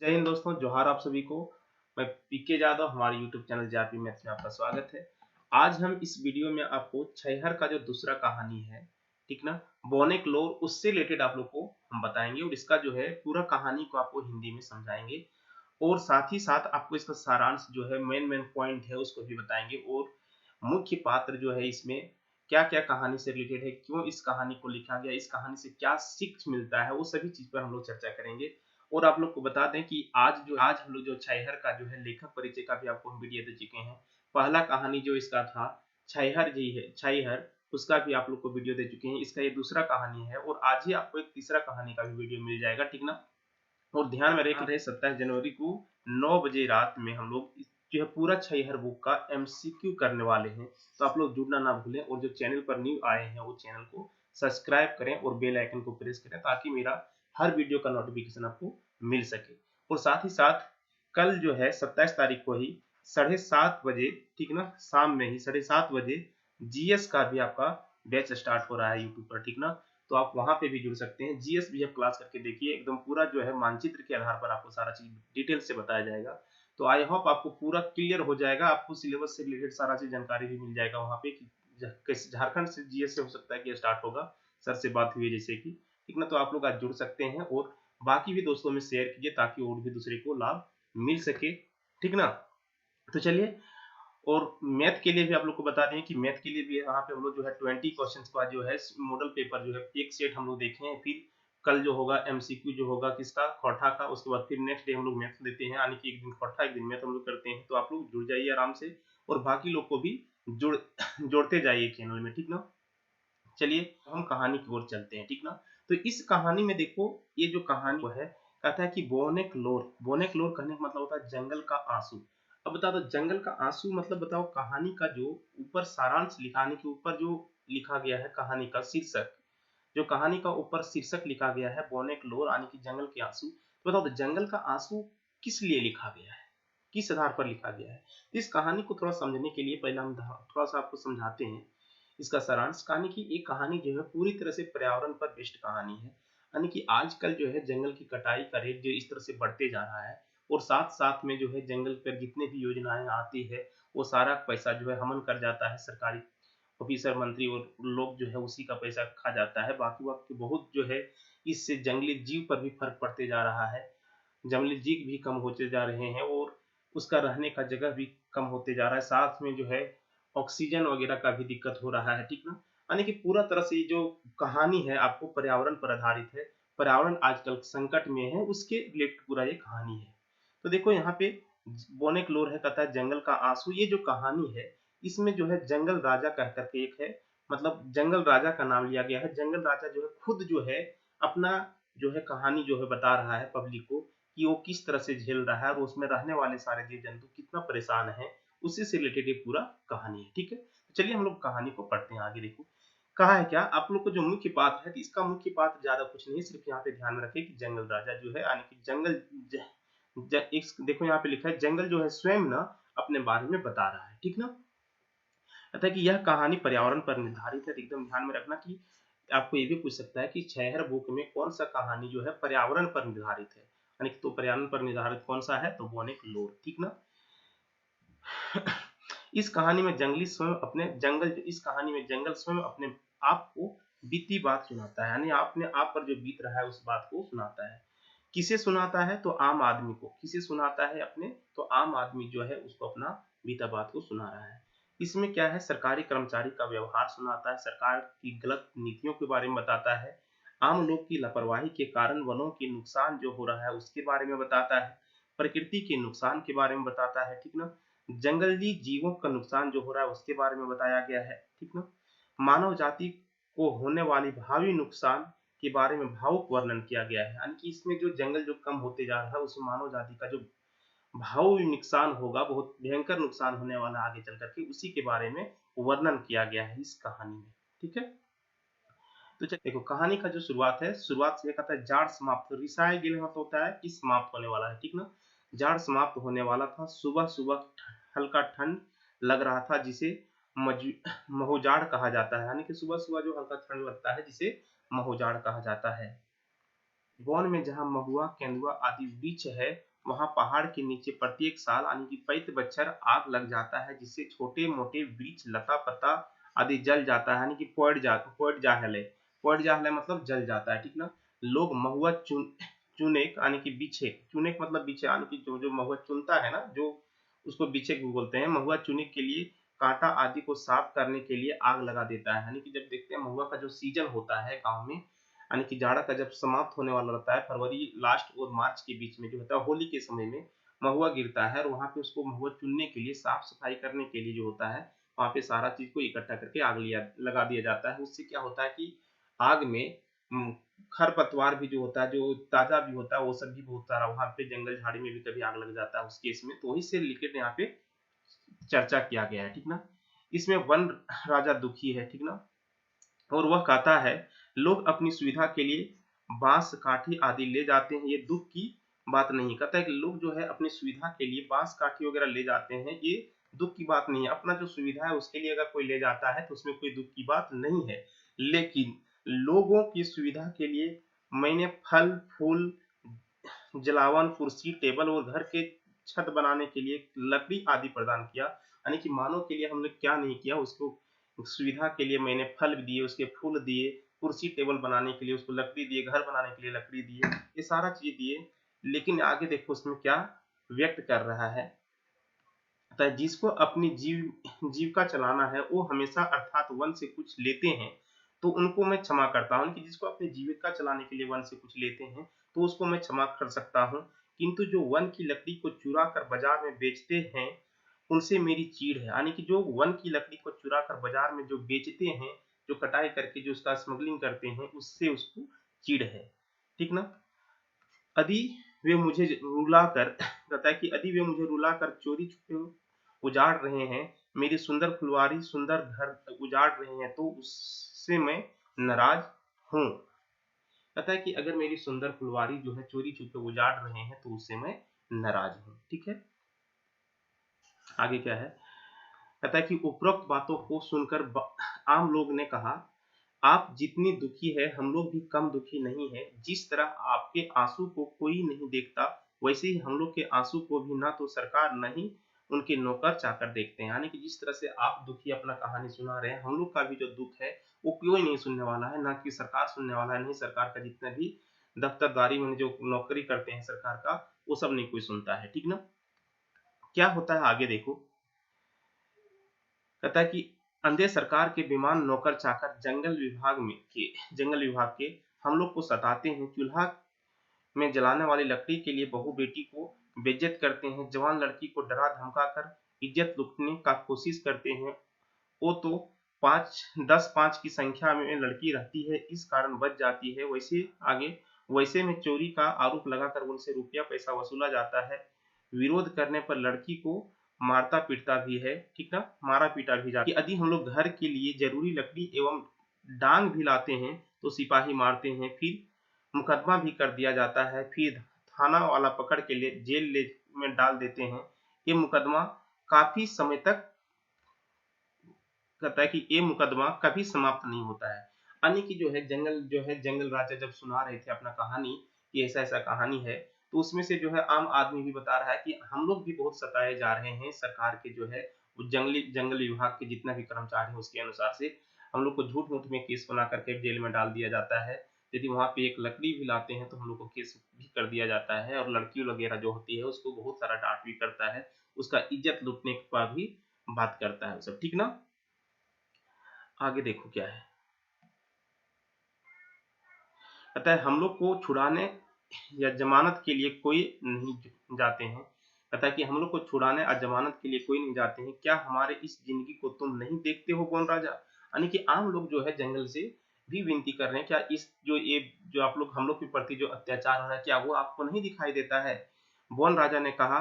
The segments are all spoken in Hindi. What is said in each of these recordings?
जय हिंद दोस्तों, जोहार आप सभी को। मैं पीके यादव, हमारे यूट्यूब चैनल जेआरपी मैथ्स में आपका स्वागत है। आज हम इस वीडियो में आपको छैहर का जो दूसरा कहानी है, ठीक ना, बोनेक्लोर, उससे रिलेटेड आप लोग को हम बताएंगे और इसका जो है पूरा कहानी को आपको हिंदी में समझाएंगे और साथ ही साथ आपको इसका सारांश जो है मेन पॉइंट है उसको भी बताएंगे और मुख्य पात्र जो है इसमें क्या क्या कहानी से रिलेटेड है, क्यों इस कहानी को लिखा गया, इस कहानी से क्या सीख मिलता है, वो सभी चीज पर हम लोग चर्चा करेंगे। और आप लोग को बता दें कि आज हम लोग जो छैहर का जो है लेखक परिचय का भी आपको हम वीडियो दे चुके हैं। पहला कहानी जो इसका था छैहर जी है, छैहर, उसका भी आप लोग को वीडियो दे चुके हैं। इसका ये दूसरा कहानी है और आज ही आपको एक तीसरा कहानी का भी वीडियो मिल जाएगा, ठीक ना। और ध्यान में रखें 27 जनवरी को 9 बजे रात में हम लोग जो है पूरा छैहर बुक का एमसीक्यू करने वाले हैं। तो आप लोग जुड़ना ना भूलें और जो चैनल पर न्यू आए हैं वो चैनल को सब्सक्राइब करें और बेल आइकन को प्रेस करें ताकि मेरा हर वीडियो का नोटिफिकेशन आपको मिल सके। और साथ ही साथ कल जो है 27 तारीख को ही 7:30 बजे, ठीक ना, शाम में ही 7:30 बजे जीएस का भी आपका बैच स्टार्ट हो रहा है यूट्यूब पर, ठीक ना। तो आप वहां पे भी जुड़ सकते हैं। जीएस भी आप क्लास करके देखिए, एकदम पूरा जो है मानचित्र के आधार पर आपको सारा चीज डिटेल से बताया जाएगा। तो आई होप आपको पूरा क्लियर हो जाएगा, आपको सिलेबस से रिलेटेड सारा चीज जानकारी भी मिल जाएगा वहां पे कि झारखंड से जीएस से हो सकता है कि स्टार्ट होगा, सर से बात हुई है जैसे कि, ठीक ना। तो आप लोग आज जुड़ सकते हैं और बाकी भी दोस्तों में शेयर कीजिए ताकि और भी दूसरे को लाभ मिल सके, ठीक ना। तो चलिए, और मैथ के लिए भी आप लोग को बता दें कि मैथ के लिए भी यहाँ पे हम लोग जो है 20 क्वेश्चंस का जो है मॉडल पेपर जो है एक सेट हम लोग देखे हैं। फिर कल जो होगा एमसीक्यू जो होगा किसका, खोटा का, उसके बाद फिर नेक्स्ट डे हम लोग मैथ देते हैं, यानी कि एक दिन खोटा एक दिन मैथ हम लोग करते हैं। तो आप लोग जुड़ जाइए आराम से और बाकी लोग को भी जोड़ते जाइए चैनल में, ठीक ना। चलिए हम कहानी की ओर चलते हैं, ठीक ना। तो इस कहानी में देखो, ये जो कहानी है कहता है कि बोनेक्लोर, बोनेक्लोर कहने का मतलब होता है जंगल का आंसू। अब बता दो जंगल का आंसू मतलब बताओ, कहानी का जो ऊपर सारांश लिखाने के ऊपर जो लिखा गया है कहानी का शीर्षक, जो कहानी का ऊपर शीर्षक लिखा गया है बोनेक्लोर यानी कि जंगल के आंसू। तो बताओ तो जंगल का आंसू किस लिए लिखा गया है, किस आधार पर लिखा गया है। इस कहानी को थोड़ा समझने के लिए पहले हम थोड़ा सा आपको समझाते हैं इसका सारांश। कहानी की एक कहानी जो है पूरी तरह से पर्यावरण पर बेस्ड कहानी है, यानी कि आजकल जो है जंगल की कटाई का रेट जो इस तरह से बढ़ते जा रहा है और साथ साथ में जो है जंगल पर जितने भी योजनाएं आती है वो सारा पैसा जो है हमन कर जाता है सरकारी ऑफिसर मंत्री और लोग जो है उसी का पैसा खा जाता है। बाकी वक्त बहुत जो है इससे जंगली जीव पर भी फर्क पड़ते जा रहा है, जंगली जीव भी कम होते जा रहे हैं और उसका रहने का जगह भी कम होते जा रहा है। साथ में जो है ऑक्सीजन वगैरह का भी दिक्कत हो रहा है, ठीक ना। यानी कि पूरा तरह से जो कहानी है आपको पर्यावरण पर आधारित है, पर्यावरण आजकल संकट में है उसके रिलेटेड पूरा ये कहानी है। तो देखो यहाँ पे बोनेक्लोर है, कहता है जंगल का आंसू। ये जो कहानी है इसमें जो है जंगल राजा कह करके एक है, मतलब जंगल राजा का नाम लिया गया है। जंगल राजा जो है खुद जो है अपना जो है कहानी जो है बता रहा है पब्लिक को कि वो किस तरह से झेल रहा है और उसमें रहने वाले सारे जीव जंतु कितना परेशान है, उसी से रिलेटेड ये पूरा कहानी है, ठीक है। तो चलिए हम लोग कहानी को पढ़ते हैं आगे। देखो कहा है क्या, आप लोग को जो मुख्य पात्र है, तो इसका मुख्य पात्र ज्यादा कुछ नहीं, सिर्फ यहाँ पे ध्यान में रखें कि जंगल राजा जो है यानी कि जंगल देखो यहाँ पे लिखा है जंगल जो है स्वयं ना अपने बारे में बता रहा है, ठीक ना। अतः कि यह कहानी पर्यावरण पर निर्धारित है। तो एकदम ध्यान में रखना कि आपको ये भी पूछ सकता है कि छैहर बुक में कौन सा कहानी जो है पर्यावरण पर निर्धारित है, यानी कि तो पर्यावरण पर निर्धारित कौन सा है, तो बोनेक्लोर, ठीक ना। इस कहानी में जंगली स्वयं अपने जंगल इस कहानी में जंगल स्वयं अपने आप को बीती बात सुनाता है, यानी अपने आप पर जो बीत रहा है उस बात को सुनाता है। किसे सुनाता है, तो आम आदमी को। किसे सुनाता है, अपने, तो आम आदमी जो है उसको अपना बीता बात को सुना रहा है। इसमें क्या है, सरकारी कर्मचारी का व्यवहार सुनाता है, सरकार की गलत नीतियों के बारे में बताता है, आम लोग की लापरवाही के कारण वनों के नुकसान जो हो रहा है उसके बारे में बताता है, प्रकृति के नुकसान के बारे में बताता है, ठीक ना। जंगली जीवों का नुकसान जो हो रहा है उसके बारे में बताया गया है, ठीक ना। मानव जाति को होने वाली भावी नुकसान के बारे में भावुक वर्णन किया गया है, यानी कि इसमें जो जंगल जो कम होते जा रहा है उसमें मानव जाति का जो भावी नुकसान होगा, बहुत भयंकर नुकसान होने वाला आगे चल करके, उसी के बारे में वर्णन किया गया है इस कहानी में, ठीक है। तो देखो कहानी का जो शुरुआत है, शुरुआत से कहता है जाड़ समाप्त, रिसाए गिल मतलब होता है कि समाप्त होने वाला है, ठीक ना। जाड़ समाप्त होने वाला था, सुबह सुबह हल्का ठंड लग रहा था जिसे महोजाड़ कहा जाता है, यानी कि सुबह सुबह जो हल्का ठंड लगता है जिसे महोजाड़ कहा जाता है। वन में जहाँ महुआ केंदुआ आदि वृक्ष है वहां पहाड़ के नीचे प्रत्येक साल यानी कि प्रति बच्छर आग लग जाता है, जिससे छोटे मोटे वृक्ष लता पत्ता आदि जल जाता है, यानी कि पॉइंट जाहले मतलब जल जाता है, ठीक ना। लोग महुआ चुनेक यानी कि बिछे, चुनेक मतलब बिछे यानी कि जो जो महुआ चुनता है ना, जो उसको बिछे बोलते हैं। महुआ चुने के लिए कांटा आदि को साफ करने के लिए आग लगा देता है, यानी कि जब देखते हैं महुआ का जो सीजन होता है गांव में, यानी कि जाड़ा का जब समाप्त होने वाला रहता है, फरवरी लास्ट और मार्च के बीच में जो होता है, होली के समय में महुआ गिरता है, और वहां पे उसको महुआ चुनने के लिए, साफ सफाई करने के लिए जो होता है, वहां पे सारा चीज को इकट्ठा करके आग लगा दिया जाता है। उससे क्या होता है कि आग में खरपतवार भी जो होता है, जो ताजा भी होता है, वो सब भी बहुत सारा, वहां पे जंगल झाड़ी में भी कभी आग लग जाता है उस केस में, तो वही से रिलेटेड यहाँ पे चर्चा किया गया है, ठीक ना। इसमें वन राजा दुखी है, ठीक ना, और वह कहता है लोग अपनी सुविधा के लिए बांस काठी आदि ले जाते हैं, ये दुख की बात नहीं। कहता है कि लोग जो है अपनी सुविधा के लिए बांस काठी वगैरह ले जाते हैं, ये दुख की बात नहीं है। अपना जो सुविधा है उसके लिए अगर कोई ले जाता है तो उसमें कोई दुख की बात नहीं है, लेकिन लोगों की सुविधा के लिए मैंने फल फूल, जलावन, कुर्सी, टेबल और घर के छत बनाने के लिए लकड़ी आदि प्रदान किया। यानी कि मानव के लिए हमने क्या नहीं किया, उसको सुविधा के लिए मैंने फल दिए, उसके फूल दिए, कुर्सी टेबल बनाने के लिए उसको लकड़ी दिए, घर बनाने के लिए लकड़ी दिए, ये सारा चीज दिए। लेकिन आगे देखो उसमें क्या व्यक्त कर रहा है, जिसको अपनी जीविका चलाना है वो हमेशा अर्थात वन से कुछ लेते हैं, तो उनको मैं क्षमा करता हूँ। कि जिसको अपनी जीविका चलाने के लिए वन से कुछ लेते हैं तो उसको मैं क्षमा कर सकता हूँ, किंतु जो वन की लकड़ी को चुरा कर बाजार में बेचते हैं उनसे मेरी चीड़ है। यानी कि जो वन की लकड़ी को चुरा कर बाजार में जो बेचते हैं, जो कटाई करके जो उसका स्मगलिंग करते हैं, उससे उसको चीड़ है, ठीक ना। यदि वे मुझे रुला कर कहता है कि यदि वे मुझे रुला कर चोरी छुपे उजाड़ रहे हैं, मेरी सुंदर फुलवारी सुंदर घर उजाड़ रहे हैं, तो उससे मैं नाराज हूँ। कहता है कि अगर मेरी सुंदर फुलवारी जो है चोरी छुपे उजाड़ रहे हैं तो उससे मैं नाराज हूँ, ठीक है। आगे क्या है, कहता है कि उपरोक्त बातों को सुनकर आम लोग ने कहा, आप जितनी दुखी है हम लोग भी कम दुखी नहीं है। जिस तरह आपके आंसू को कोई नहीं देखता, वैसे ही हम लोग के आंसू को भी ना तो सरकार नहीं उनके नौकर चाकर देखते हैं। यानी कि जिस तरह से आप दुखी अपना कहानी सुना रहे हैं, हम लोग का भी जो दुख है वो कोई नहीं सुनने वाला है, ना कि सरकार सुनने वाला है, नहीं सरकार का जितना भी दफ्तरदारी में जो नौकरी करते हैं सरकार का, वो सब नहीं कोई सुनता है, ठीक ना। क्या होता है आगे देखो, कहता है कि अंधे सरकार के विमान नौकर चाकर जंगल विभाग के हम लोग को सताते हैं, चूल्हा में जलाने वाली लकड़ी के लिए बहू बेटी को बेइज्जत करते हैं, जवान लड़की को डरा धमका कर इज्जत लूटने का कोशिश करते हैं। वो तो 5 10 5 की संख्या में लड़की रहती है, इस कारण बच जाती है। वैसे में चोरी का आरोप लगाकर उनसे रुपया पैसा वसूला जाता है। विरोध करने पर लड़की को मारता पीटता भी है, ठीक ना, मारा पीटा भी जाता है। यदि हम लोग घर के लिए जरूरी लकड़ी एवं डांग भी लाते हैं तो सिपाही मारते हैं, फिर मुकदमा भी कर दिया जाता है, फिर थाना वाला पकड़ के जेल में डाल देते हैं। ये मुकदमा काफी समय तक, कहता है कि ये मुकदमा कभी समाप्त नहीं होता है। यानी कि जो है जंगल राजा जब सुना रहे थे अपना कहानी कि ऐसा ऐसा कहानी है, तो उसमें से जो है आम आदमी भी बता रहा है कि हम लोग भी बहुत सताए जा रहे हैं, सरकार के जो है जंगल विभाग के जितना भी कर्मचारी है उसके अनुसार से हम लोग को झूठ मूठ में केस बना करके जेल में डाल दिया जाता है। यदि वहां पे एक लकड़ी भी लाते हैं तो हम लोग को केस भी कर दिया जाता है, और लड़की वगैरह जो होती है उसको बहुत सारा डांट भी करता है, उसका इज्जत लूटने का भी बात करता है सब, ठीक ना। आगे देखो क्या है, कहता है हम लोग को छुड़ाने या जमानत के लिए कोई नहीं जाते हैं। कहता है कि हम लोग को छुड़ाने और जमानत के लिए कोई नहीं जाते हैं, क्या हमारे इस जिंदगी को तुम नहीं देखते हो बोन राजा। यानी कि आम लोग जो है जंगल से भी विनती कर रहे हैं, क्या इस ये जो आप लोग हम लोग के प्रति जो अत्याचार हो रहा है क्या वो आपको नहीं दिखाई देता है। बोन राजा ने कहा,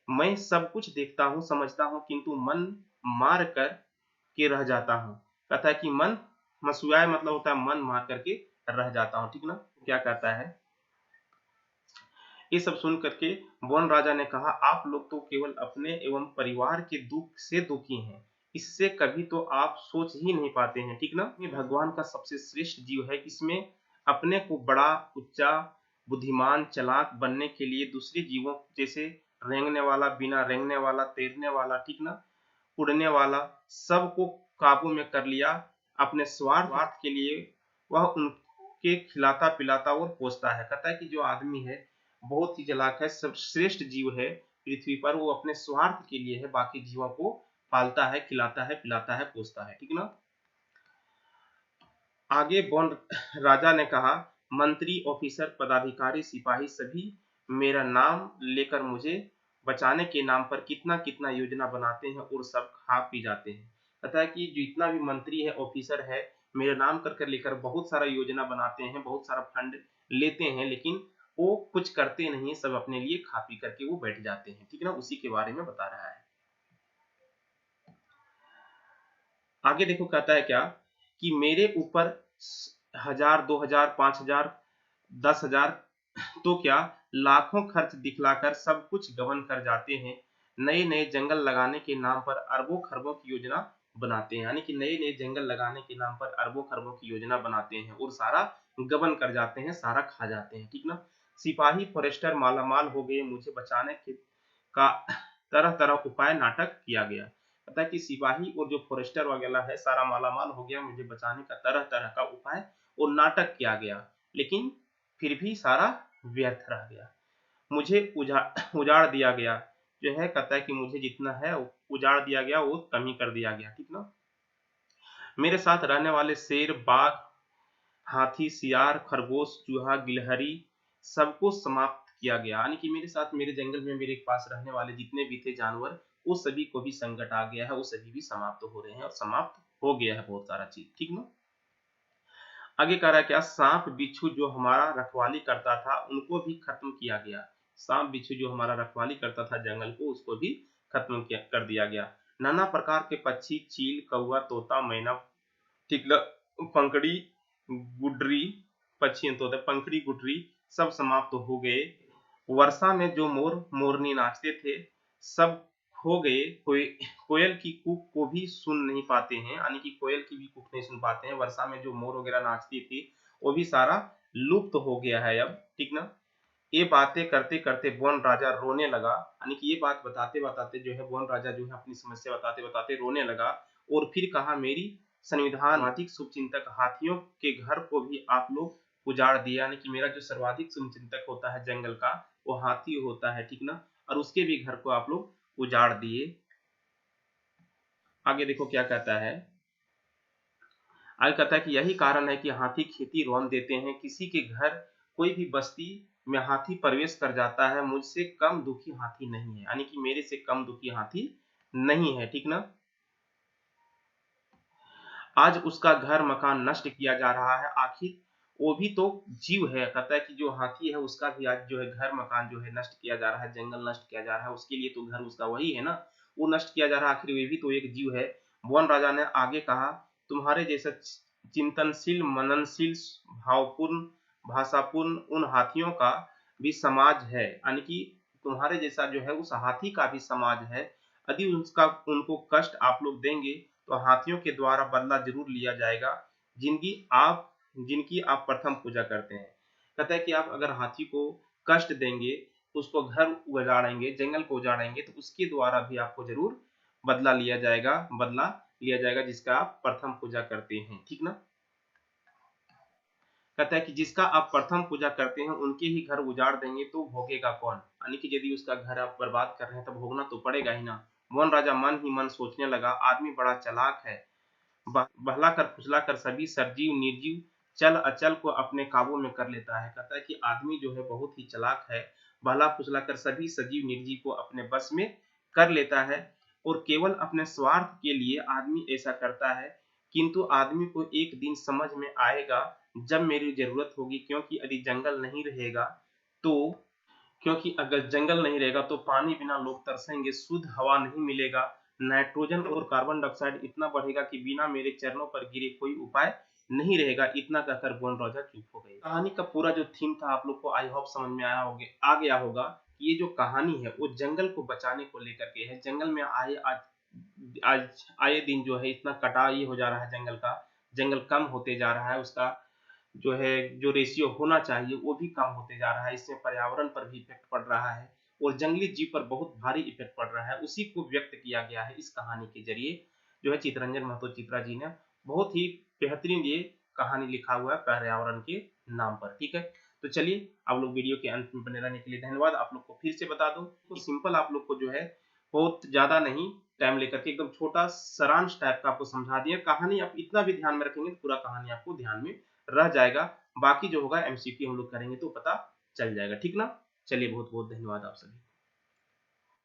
मैं सब कुछ देखता हूँ समझता हूँ, किंतु मन मार कर के रह जाता हूँ। कहता है कि मन मसुआए मतलब होता है मन मार करके रह जाता हूँ, ठीक ना। क्या कहता है, ये सब सुन करके वन राजा ने कहा, आप लोग तो केवल अपने एवं परिवार के दुख से दुखी हैं, इससे कभी तो आप सोच ही नहीं पाते हैं, ठीक ना। ये भगवान का सबसे श्रेष्ठ जीव है, इसमें अपने को बड़ा ऊंचा बुद्धिमान चालाक बनने के लिए दूसरे जीवों जैसे रेंगने वाला, बिना रेंगने वाला, तैरने वाला, ठीक ना, उड़ने वाला, सबको काबू में कर लिया। अपने स्वार्थ के लिए वह उनके खिलाता पिलाता और पोसता है। कहता है कि जो आदमी है बहुत ही चालाक है, सब श्रेष्ठ जीव है पृथ्वी पर, वो अपने स्वार्थ के लिए है, बाकी जीवों को पालता है, खिलाता है, पिलाता है, पोसता है, ठीक ना। आगे वन राजा ने कहा, मंत्री, ऑफिसर, पदाधिकारी, सिपाही सभी मेरा नाम लेकर मुझे बचाने के नाम पर कितना कितना योजना बनाते हैं और सब खा पी जाते हैं। कहता है कि जितना भी मंत्री है, ऑफिसर है, मेरा नाम कर कर लेकर बहुत सारा योजना बनाते हैं, बहुत सारा फंड लेते हैं, लेकिन वो कुछ करते नहीं है, सब अपने लिए खा पी करके वो बैठ जाते हैं, ठीक ना। उसी के बारे में बता रहा है। आगे देखो कहता है क्या, कि मेरे ऊपर 1000, 2000, 5000, 10,000 तो क्या लाखों खर्च दिखलाकर सब कुछ गबन कर जाते हैं। नए नए जंगल लगाने के नाम पर अरबों खरबों की योजना बनाते हैं, यानी कि नए नए जंगल लगाने के नाम पर अरबों खरबों की योजना बनाते हैं और सारा गबन कर जाते हैं, सारा खा जाते हैं, ठीक ना। सिपाही फॉरेस्टर मालामाल हो गए, मुझे बचाने के का तरह तरह उपाय नाटक किया गया। पता है कि सिपाही और जो फॉरेस्टर वगैरह है सारा मालामाल हो गया, मुझे बचाने का तरह तरह का उपाय और नाटक किया गया, लेकिन फिर भी सारा व्यर्थ रह गया। मुझे उजाड़ दिया गया, जो है कहता है कि मुझे जितना है उजाड़ दिया गया, वो कमी कर दिया गया, ठीक ना। मेरे साथ रहने वाले शेर, बाघ, हाथी, सियार, खरगोश, चूहा, गिलहरी सबको समाप्त किया गया, यानी कि मेरे साथ मेरे जंगल में मेरे पास रहने वाले जितने भी थे जानवर, वो सभी को भी संकट आ गया है, वो सभी भी समाप्त हो रहे हैं और समाप्त हो गया है बहुत सारा चीज, ठीक ना। आगे कह रहा है क्या, सांप बिच्छू जो हमारा रखवाली करता था उनको भी खत्म किया गया। सांप बिच्छू जो हमारा रखवाली करता था जंगल को, उसको भी खत्म कर दिया गया। नाना प्रकार के पक्षी, चील, कौवा, तोता, मैना, टिकला, पंखड़ी, गुडरी, पक्षी तोता, पंखड़ी, गुडरी सब समाप्त हो गए। वर्षा में जो मोर मोरनी नाचते थे सब खो गए। कोयल की कूक को भी सुन नहीं पाते हैं, यानी कि कोयल की भी कूक नहीं सुन पाते हैं। वर्षा में जो मोर वगैरह नाचती थी वो भी सारा लुप्त हो गया है अब, ठीक ना। ये बातें करते करते वन राजा रोने लगा, यानी कि ये बात बताते बताते जो है वन राजा जो है अपनी समस्या बताते बताते रोने लगा। और फिर कहा, मेरी संविधान सर्वाधिक शुभचिंतक हाथियों के घर को भी आप लोग उजाड़ दिया, यानी कि मेरा जो सर्वाधिक शुभचिंतक होता है जंगल का वो हाथी होता है, ठीक ना, और उसके भी घर को आप लोग उजाड़ दिए। आगे देखो क्या कहता है, आगे कहता है कि यही कारण है कि हाथी खेती रौन देते हैं, किसी के घर कोई भी बस्ती में हाथी प्रवेश कर जाता है, मुझसे कम दुखी हाथी नहीं है, यानी कि मेरे से कम दुखी हाथी नहीं है, ठीक ना। आज उसका घर मकान नष्ट किया जा रहा है, आखिर वो भी तो जीव है। कहता है कि जो हाथी है उसका भी आज जो है घर मकान जो है नष्ट किया जा रहा है, जंगल नष्ट किया जा रहा है, उसके लिए तो घर उसका वही है ना, वो नष्ट किया जा रहा है, आखिर वे भी तो एक जीव है। वन राजा ने आगे कहा, तुम्हारे जैसा चिंतनशील, मननशील, भावपूर्ण, भाषापूर्ण उन हाथियों का भी समाज है, यानी कि तुम्हारे जैसा जो है उस हाथी का भी समाज है। यदि उसका उनको कष्ट आप लोग देंगे तो हाथियों के द्वारा बदला जरूर लिया जाएगा, जिनकी आप प्रथम पूजा करते हैं। कहता है कि आप अगर हाथी को कष्ट देंगे, उसको घर उजाड़ेंगे, जंगल को उजाड़ेंगे, तो उसके द्वारा भी आपको जरूर बदला लिया जाएगा जिसका आप प्रथम पूजा करते हैं, ठीक ना। कहता है कि जिसका आप प्रथम पूजा करते हैं उनके ही घर उजाड़ देंगे तो भोगेगा कौन, यानी कि यदि उसका घर आप बर्बाद कर रहे हैं तो भोगना तो पड़ेगा ही ना। वन राजा मन ही मन सोचने लगा, आदमी बड़ा चालाक है, बहला कर फुसला कर सभी सरजीव निर्जीव चल अचल को अपने काबू में कर लेता है। कहता है कि आदमी जो है बहुत ही चालाक है, बहला फुसला कर सभी सजीव निर्जीव को अपने बस में कर लेता है और केवल अपने स्वार्थ के लिए आदमी ऐसा करता है। किंतु आदमी को एक दिन समझ में आएगा जब मेरी जरूरत होगी, क्योंकि यदि जंगल नहीं रहेगा तो क्योंकि अगर जंगल नहीं रहेगा तो पानी बिना लोग तरसेंगे, शुद्ध हवा नहीं मिलेगा, नाइट्रोजन और कार्बन डाइऑक्साइड इतना बढ़ेगा कि बिना मेरे चरणों पर गिरे कोई उपाय नहीं रहेगा। इतना कहकर बोन राजा चुप हो गए। कहानी का पूरा जो थीम था आप लोग को आई होप समझ में आ गया होगा कि ये जो कहानी है वो जंगल को बचाने को लेकर के है। जंगल में आए दिन जो है इतना कटाई हो जा रहा है, जंगल कम होते जा रहा है, उसका जो है जो रेशियो होना चाहिए वो भी कम होते जा रहा है। इससे पर्यावरण पर भी इफेक्ट पड़ रहा है और जंगली जीव पर बहुत भारी इफेक्ट पड़ रहा है। उसी को व्यक्त किया गया है इस कहानी के जरिए। जो है चितरंजन महतो चित्रा जी ने बहुत ही बेहतरीन ये कहानी लिखा हुआ है पर्यावरण के नाम पर। ठीक है, तो चलिए आप लोग वीडियो के अंत में बने रहने के लिए धन्यवाद। आप लोग को फिर से बता दूं तो सिंपल आप लोग को जो है बहुत ज्यादा नहीं टाइम लेकर के एकदम छोटा सारांश टाइप का आपको समझा दिया। कहानी आप इतना भी ध्यान में रखेंगे तो पूरा कहानी आपको ध्यान में रह जाएगा। बाकी जो होगा एमसीक्यू हम लोग करेंगे तो पता चल जाएगा। ठीक ना, चलिए बहुत बहुत धन्यवाद आप सभी।